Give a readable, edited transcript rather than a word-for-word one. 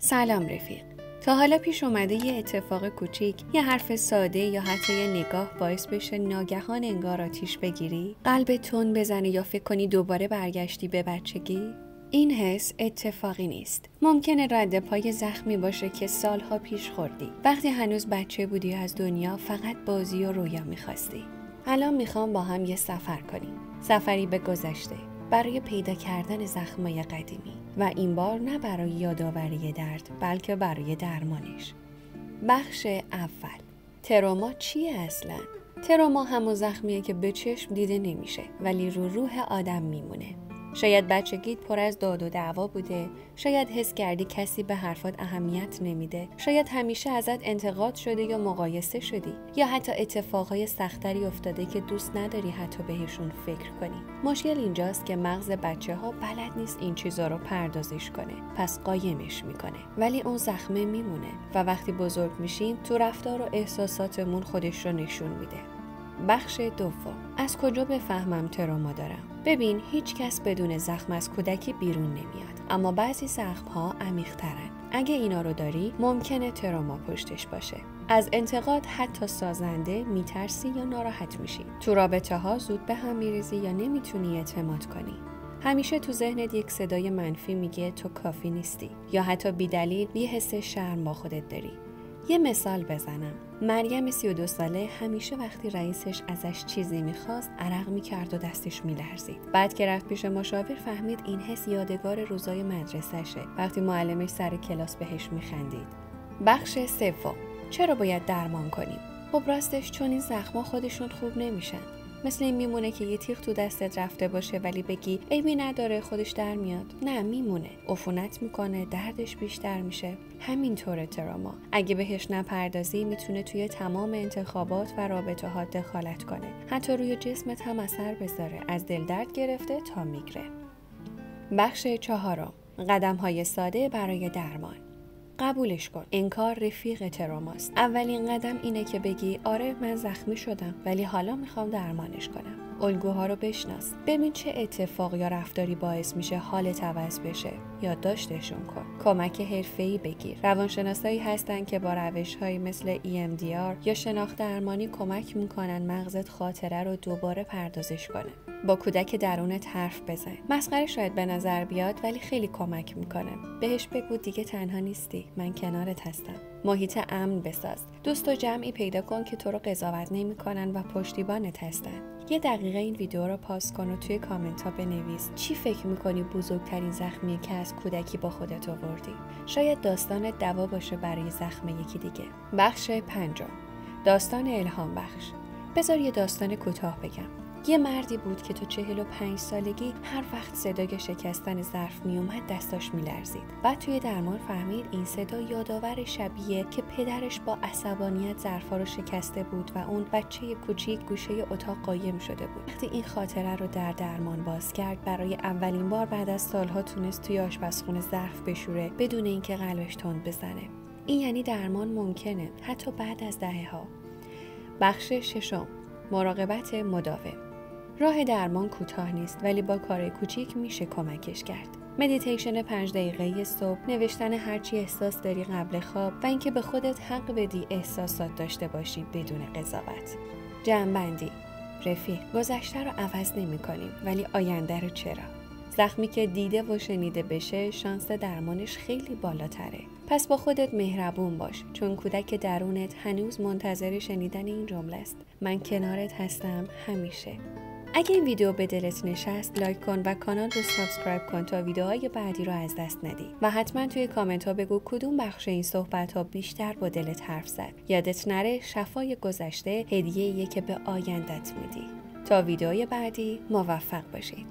سلام رفیق. تا حالا پیش اومده یه اتفاق کوچیک، یه حرف ساده یا حتی یه نگاه باعث بشه ناگهان انگار آتیش بگیری؟ قلبت تند بزنه یا فکر کنی دوباره برگشتی به بچگی؟ این حس اتفاقی نیست. ممکنه رد پای زخمی باشه که سالها پیش خوردی. وقتی هنوز بچه بودی از دنیا فقط بازی و رویا میخواستی. الان میخوام با هم یه سفر کنیم. سفری به گذشته. برای پیدا کردن زخمای قدیمی و این بار نه برای یادآوری درد بلکه برای درمانش. بخش اول. تروما چیه اصلا؟ تروما همون زخمیه که به چشم دیده نمیشه ولی رو روح آدم میمونه. شاید بچگیت پر از داد و دعوا بوده، شاید حس کردی کسی به حرفات اهمیت نمیده، شاید همیشه ازت انتقاد شده یا مقایسه شدی، یا حتی اتفاقهای سختری افتاده که دوست نداری حتی بهشون فکر کنی. مشکل اینجاست که مغز بچه‌ها بلد نیست این چیزا رو پردازش کنه، پس قایمش میکنه. ولی اون زخمه میمونه و وقتی بزرگ میشیم تو رفتار و احساساتمون خودش رو نشون میده. بخش دوم. از کجا بفهمم تروما دارم؟ ببین، هیچ کس بدون زخم از کودکی بیرون نمیاد، اما بعضی زخم‌ها عمیق‌ترن. اگه اینا رو داری ممکنه تروما پشتش باشه. از انتقاد حتی سازنده میترسی یا ناراحت میشی. تو رابطه‌ها زود به هم میریزی یا نمیتونی اعتماد کنی. همیشه تو ذهنت یک صدای منفی میگه تو کافی نیستی، یا حتی بی‌دلیل یه حس شرم با خودت داری. یه مثال بزنم. مریم 32 ساله همیشه وقتی رئیسش ازش چیزی میخواست عرق میکرد و دستش میلرزید. بعد که رفت پیش مشاور فهمید این حس یادگار روزای مدرسه‌شه، وقتی معلمش سر کلاس بهش میخندید. بخش سوم. چرا باید درمان کنیم؟ خب راستش چون این زخما خودشون خوب نمیشن. مثل این میمونه که یه تیغ تو دستت رفته باشه ولی بگی عیبی نداره خودش در میاد. نه، میمونه، عفونت میکنه، دردش بیشتر میشه. همینطوره تروما. اگه بهش نپردازی میتونه توی تمام انتخابات و رابطه‌هات دخالت کنه. حتی روی جسمت هم اثر بذاره، از دل درد گرفته تا میگرن. بخش چهارم. قدم‌های ساده برای درمان. قبولش کن. انکار رفیق تروماست. اولین قدم اینه که بگی آره من زخمی شدم ولی حالا میخوام درمانش کنم. الگوها رو بشناس. ببین چه اتفاق یا رفتاری باعث میشه حالت عوض بشه. یادداشتشون کن. کمک حرفه‌ای بگیر. روانشناسایی هستن که با روش‌هایی مثل EMDR یا شناخت درمانی کمک میکنن مغزت خاطره رو دوباره پردازش کنه. با کودک درونت حرف بزن. مسخره شاید به نظر بیاد ولی خیلی کمک میکنه. بهش بگو دیگه تنها نیستی. من کنارت هستم. محیط امن بساز. دوست و جمعی پیدا کن که تو رو قضاوت نمیکنن و پشتیبانت هستن. یه دقیقه این ویدیو رو پاس کن و توی کامنت ها بنویس چی فکر میکنی بزرگترین زخمیه که از کودکی با خودت آوردی. شاید داستانت دوا باشه برای زخم یکی دیگه. بخش پنجم. داستان الهام بخش. بذار یه داستان کوتاه بگم. یه مردی بود که تو 45 سالگی هر وقت صدای شکستن ظرف میومد دستاش میلرزید. بعد توی درمان فهمید این صدا یادآور شبیه که پدرش با عصبانیت ظرفا رو شکسته بود و اون بچه کوچیک گوشه اتاق قایم شده بود. وقتی این خاطره رو در درمان باز کرد برای اولین بار بعد از سالها تونست توی آشپزخونه ظرف بشوره بدون اینکه قلبش تند بزنه. این یعنی درمان ممکنه حتی بعد از دهه‌ها. بخش ششم. مراقبت مداوم. راه درمان کوتاه نیست ولی با کار کوچیک میشه کمکش کرد. مدیتیشن 5 دقیقه‌ای صبح، نوشتن هرچی احساس داری قبل خواب و اینکه به خودت حق بدی احساسات داشته باشی بدون قضاوت. جمع‌بندی. رفیق، گذشته رو عوض نمی‌کنیم ولی آینده رو چرا؟ زخمی که دیده و شنیده بشه شانس درمانش خیلی بالاتره. پس با خودت مهربون باش چون کودک درونت هنوز منتظر شنیدن این جمله است. من کنارت هستم همیشه. اگه این ویدیو به دلت نشست لایک کن و کانال رو سابسکرایب کن تا ویدیوهای بعدی رو از دست ندی و حتما توی کامنت ها بگو کدوم بخش این صحبت ها بیشتر با دلت حرف زد. یادت نره شفای گذشته هدیه‌ایه که به آیندت میدی. تا ویدیوی بعدی موفق باشید.